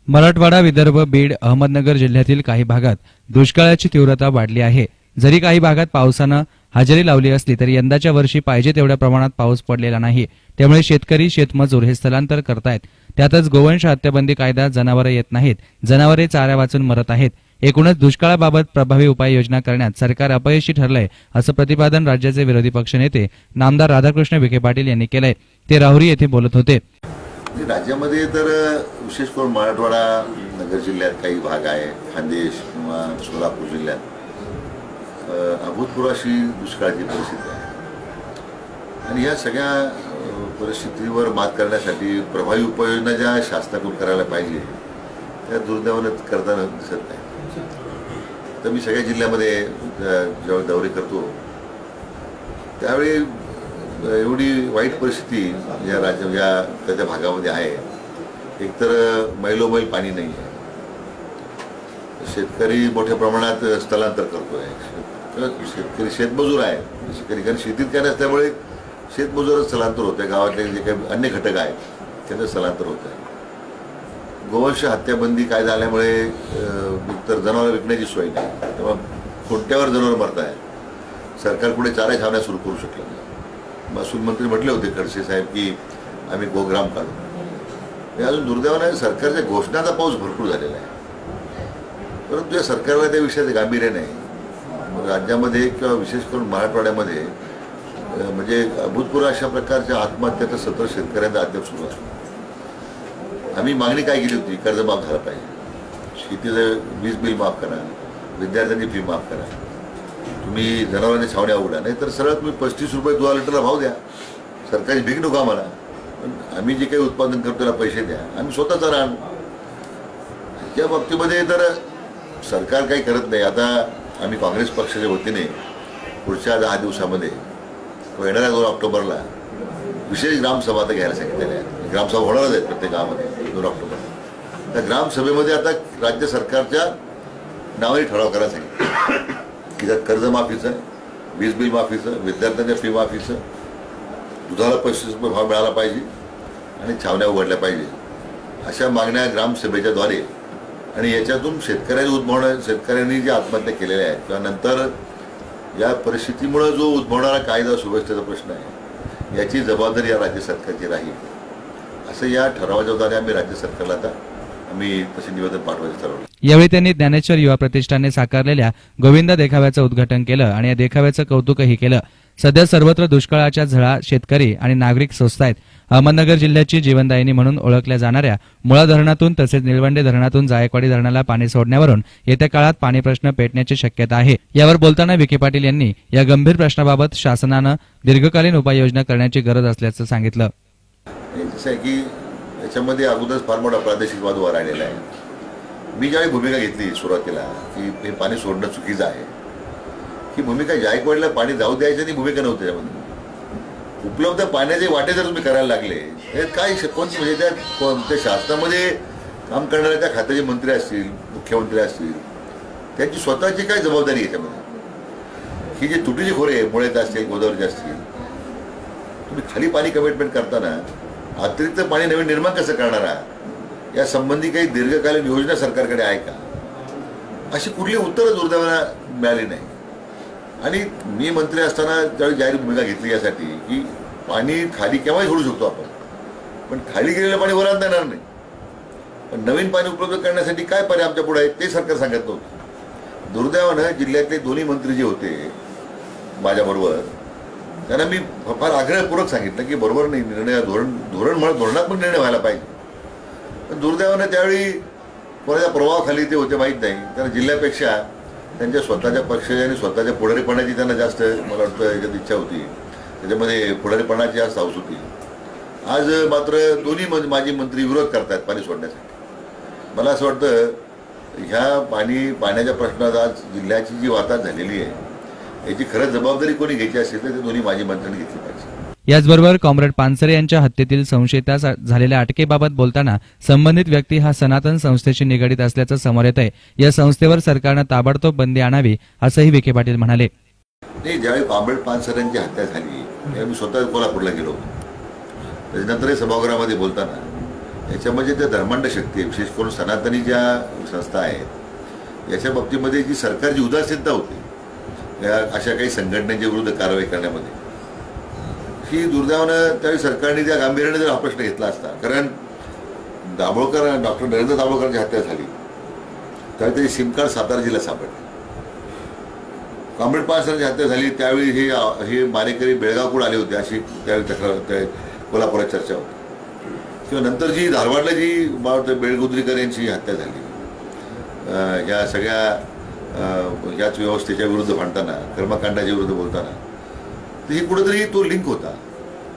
मराठवाडा, विदर्भ, बीड, अहमदनगर जिल्ह्यातील काही भागात दुष्काळाची तीव्रता वाढली आहे। जरी काही भागात पावसानं हजेरी लावली असली तरी यंदाच्या वर्षी पाहिजे तेवढ्या प्रमाणात पाऊस पडलेला नाही। त्यामुळे शेतकरी, शेतमजूर हे स्थलांतर करतायत। त्यातच गोवंश हत्याबंदी कायदा, जनावरे येत नाहीत, जनावरे चाऱ्या वाचून मरत आहेत। एकूणच दुष्काळाबाबत प्रभावी उपाययोजना करण्यात सरकार अपयशी ठरलंय, असं प्रतिपादन राज्याचे विरोधी पक्षनेते नामदार राधाकृष्ण विखे पाटील यांनी केलंय। ते राहुरी येथे बोलत होते। राज्यामध्ये तर विशेष करून मराठवाडा, नगर जिल्ह्यात काही भाग आहे, खानदेश किंवा सोलापूर जिल्ह्यात अभूतपूर्व अशी दुष्काळाची परिस्थिती आहे आणि या सगळ्या परिस्थितीवर मात करण्यासाठी प्रभावी उपाययोजना ज्या शासनाकडून करायला पाहिजे त्या दुर्दैवानं करताना दिसत नाही। तर मी सगळ्या जिल्ह्यामध्ये जेव्हा दौरे करतो त्यावेळी एवढी वाईट परिस्थिती या त्या भागामध्ये आहे। एकतर मैलोमैल पाणी नाही आहे, शेतकरी मोठ्या प्रमाणात स्थलांतर करतोय, शेतकरी शेतमजूर आहे, शेतकरी कारण शेतीत काय नसल्यामुळे शेतमजूरच स्थलांतर होत आहे, गावातले जे काही अन्य घटक आहेत त्याचं स्थलांतर होत आहे। गोवंश हत्याबंदी काय झाल्यामुळे तर जनावर विकण्याची सोय नाही, तेव्हा खोट्यावर जनावर मरत आहे। सरकार पुढे चारा छावण्या सुरू करू शकलं नाही। महसूल मंत्री म्हटले होते खडसे साहेब की आम्ही गोग्राम काढू, अजून दुर्दैवाने सरकारच्या घोषणाचा पाऊस भरपूर झालेला आहे, परंतु या सरकारला त्या विषयाचं गांभीर्य नाही। राज्यामध्ये किंवा विशेष करून मराठवाड्यामध्ये म्हणजे अभूतपूर्व अशा प्रकारच्या आत्महत्याचं सत्र शेतकऱ्यांचा अद्याप सुरू आहे। आम्ही मागणी काय केली होती, कर्ज माफ झालं पाहिजे, शेतीचं वीज बिल माफ करा, विद्यार्थ्यांची फी माफ करा, तुम्ही जनावरांच्या छावण्या उघडा, नाही तर सरळ तुम्ही 35 रुपये 2 लिटरला भाव द्या, सरकारी भीक नको आम्हाला, पण आम्ही जे काही उत्पादन करतो त्याला पैसे द्या, आम्ही स्वतःचा राहू। त्या बाबतीमध्ये तर सरकार काही करत नाही। आता आम्ही काँग्रेस पक्षाच्या वतीने पुढच्या 10 दिवसामध्ये येणाऱ्या 2 ऑक्टोबरला विशेष ग्रामसभा आता घ्यायला सांगितलेल्या आहेत। ग्रामसभा होणारच आहेत प्रत्येक गावामध्ये 2 ऑक्टोबर। त्या ग्रामसभेमध्ये आता राज्य सरकारच्या नावाने ठराव करायला सांगितलं की त्यात कर्जमाफीचं, वीज बिल माफीचं, विद्यार्थ्यांच्या फी माफीचं, दुधाला 35 रुपये भाव मिळाला पाहिजे आणि छावण्या उघडल्या पाहिजे, अशा मागण्या ग्रामसभेच्या द्वारे आणि याच्यातून शेतकऱ्यांनी जे आत्महत्या केलेल्या आहेत किंवा नंतर या परिस्थितीमुळे जो उद्भवणारा कायदा सुव्यवस्थेचा प्रश्न आहे याची जबाबदारी या राज्य सरकारची राहील, असं या ठरावाच्या द्वारे आम्ही राज्य सरकारला आता आम्ही तसे निवेदन पाठवायचं ठरवलं। यावेळी त्यांनी ज्ञानेश्वर युवा प्रतिष्ठानने साकारलेल्या गोविंदा देखाव्याचं उद्घाटन केलं आणि या देखाव्याचं कौतुकही केलं। सध्या सर्वत्र दुष्काळाच्या झळा शेतकरी आणि नागरिक सोसतायत। अहमदनगर जिल्ह्याची जीवनदायिनी म्हणून ओळखल्या जाणाऱ्या मुळा धरणातून तसेच निळवंडे धरणातून जायकवाडी धरणाला पाणी सोडण्यावरून येत्या काळात पाणी प्रश्न पेटण्याची शक्यता आहे। यावर बोलताना विखे पाटील यांनी या गंभीर प्रश्नाबाबत शासनानं दीर्घकालीन उपाययोजना करण्याची गरज असल्याचं सांगितलं। याच्यामध्ये अगोदरच फार मोठा प्रादेशिक वाद उभा राहिलेला आहे। मी ज्यावेळी भूमिका घेतली सुरुवातीला की हे पाणी सोडणं चुकीचं आहे, ही भूमिका जायकवाडीला पाणी जाऊ द्यायची भूमिका नव्हती। त्यामध्ये उपलब्ध पाण्याचे वाटे जर तुम्ही करायला लागले काय म्हणजे त्या शासनामध्ये काम करणाऱ्या त्या खात्याचे मंत्री असतील, मुख्यमंत्री असतील, त्यांची स्वतःची काय जबाबदारी आहे त्यामध्ये, ही जी तुटीची खोरे मुळेत असतील, गोदावरीचे असतील, तुम्ही खाली पाणी कमिटमेंट करताना अतिरिक्त पाणी नवीन निर्माण कसं करणार आहे या संबंधी काही दीर्घकालीन योजना सरकारकडे आहे का, अशी कुठली उत्तरं दुर्दैवानं मिळाली नाही। आणि मी मंत्री असताना त्यावेळी जाहीर भूमिका घेतली यासाठी की पाणी खाली केव्हाही सोडू शकतो आपण, पण खाली गेलेलं पाणी वरात येणार नाही, पण नवीन पाणी उपलब्ध करण्यासाठी काय पर्याय आमच्या पुढे आहे ते सरकार सांगत नव्हतं। दुर्दैवानं जिल्ह्यातले दोन्ही मंत्री जे होते माझ्याबरोबर त्यांना मी फार आग्रहपूर्वक सांगितलं की बरोबर नाही, निर्णय धोरणात्मक निर्णय व्हायला पाहिजे, पण दुर्दैवानं त्यावेळी कोणाच्या प्रभावाखाली ते होते माहीत नाही। त्यांना जिल्ह्यापेक्षा त्यांच्या स्वतःच्या पक्षाच्या आणि स्वतःच्या पुढारीपणाची त्यांना जास्त मला वाटतं याच्यात इच्छा होती, त्याच्यामध्ये पुढारीपणाची जास्त हाऊस होती। आज मात्र दोन्ही माजी मंत्री विरोध करतात पाणी सोडण्यासाठी। मला असं वाटतं ह्या पाण्याच्या प्रश्नात आज जिल्ह्याची जी वाताहत झालेली आहे याची खरंच जबाबदारी कोणी घ्यायची असेल तर ते दोन्ही माजी मंत्र्यांनी घेतली पाहिजे। याचबरोबर कॉम्रेड पानसरे यांच्या हत्येतील संशयितास झालेल्या अटकेबाबत बोलताना संबंधित व्यक्ती हा सनातन संस्थेशी निगडीत असल्याचं समोर येत आहे। या संस्थेवर सरकारनं ताबडतोब बंदी आणावी असंही विखे पाटील म्हणाले। ज्यावेळी कॉम्रेड पानसरेंची हत्या झाली त्यावेळी मी स्वतः कोल्हापूरला गेलो, त्याच्यानंतर सभागृहामध्ये बोलताना याच्यामध्ये त्या धर्मांड शक्ती आहे, विशेष करून सनातनी ज्या संस्था आहेत याच्या बाबतीमध्ये जी सरकारची उदासीनता होती या अशा काही संघटनेच्या विरुद्ध कारवाई करण्यामध्ये, ही दुर्दैवानं त्यावेळी सरकारने त्या गांभीर्याने जर हा प्रश्न घेतला असता. कारण दाभोळकर, डॉक्टर नरेंद्र दाभोळकरांची हत्या झाली त्यावेळी त्याची सिम कार्ड सातारा जिल्ह्यात सापडले. कॉम्रेड पासरांची हत्या झाली त्यावेळी हे मारेकरी बेळगावकडून आले होते अशी त्यावेळी तक्रार कोल्हापुरात चर्चा होती. किंवा नंतर जी धारवाडला जी बेळगुद्रीकर यांची हत्या झाली, या सगळ्या याच व्यवस्थेच्या विरुद्ध भांडताना, कर्मकांडाच्या विरुद्ध बोलताना, तर ही कुठेतरी तो लिंक होता.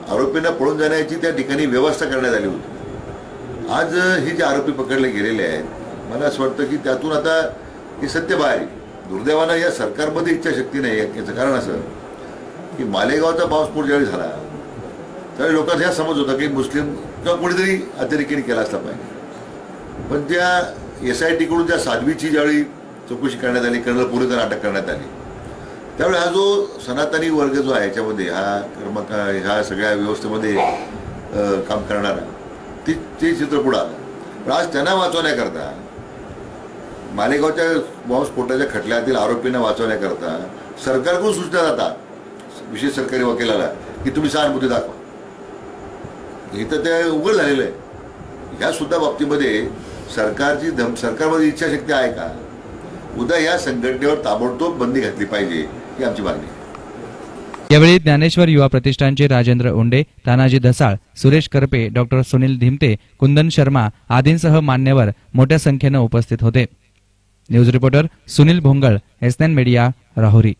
आरोपींना पळून जाण्याची त्या ठिकाणी व्यवस्था करण्यात आली होती. आज हे जे आरोपी पकडले गेलेले आहेत, मला असं वाटतं की त्यातून आता हे सत्य बाहेर. दुर्दैवानं या सरकारमध्ये इच्छाशक्ती नाही. याचं कारण असं की मालेगावचा बॉम्बस्फोट ज्यावेळी झाला त्यावेळी लोकांचा हा समज होता की मुस्लिम किंवा कोणीतरी अतिरेकीने केला असला पाहिजे. पण त्या SIT कडून त्या साध्वीची ज्यावेळी चौकशी करण्यात आली, कर्नल पुरेकर अटक करण्यात आली, त्यावेळी हा जो सनातनी वर्ग जो आहे याच्यामध्ये ह्या सगळ्या व्यवस्थेमध्ये काम करणारा ते चित्र पुढं आलं. पण आज त्यांना वाचवण्याकरता, मालेगावच्या बॉम्बस्फोटाच्या खटल्यातील आरोपींना वाचवण्याकरता सरकारकडून सूचना जातात विशेष सरकारी वकिलाला की तुम्ही सहानुभूती दाखवा. हे तर ते उघड झालेलं आहे. ह्या सुद्धा बाबतीमध्ये सरकारमध्ये इच्छाशक्ती आहे का? उद्या या संघटनेवर ताबडतोब बंदी घातली पाहिजे ही आमची मागणी आहे. यावेळी ज्ञानेश्वर युवा प्रतिष्ठानचे राजेंद्र ओंडे, तानाजी धसाळ, सुरेश करपे, डॉक्टर सुनील धिमते, कुंदन शर्मा आदींसह मान्यवर मोठ्या संख्येनं उपस्थित होते. न्यूज रिपोर्टर सुनील भोंगळ, SN मीडिया, राहुरी.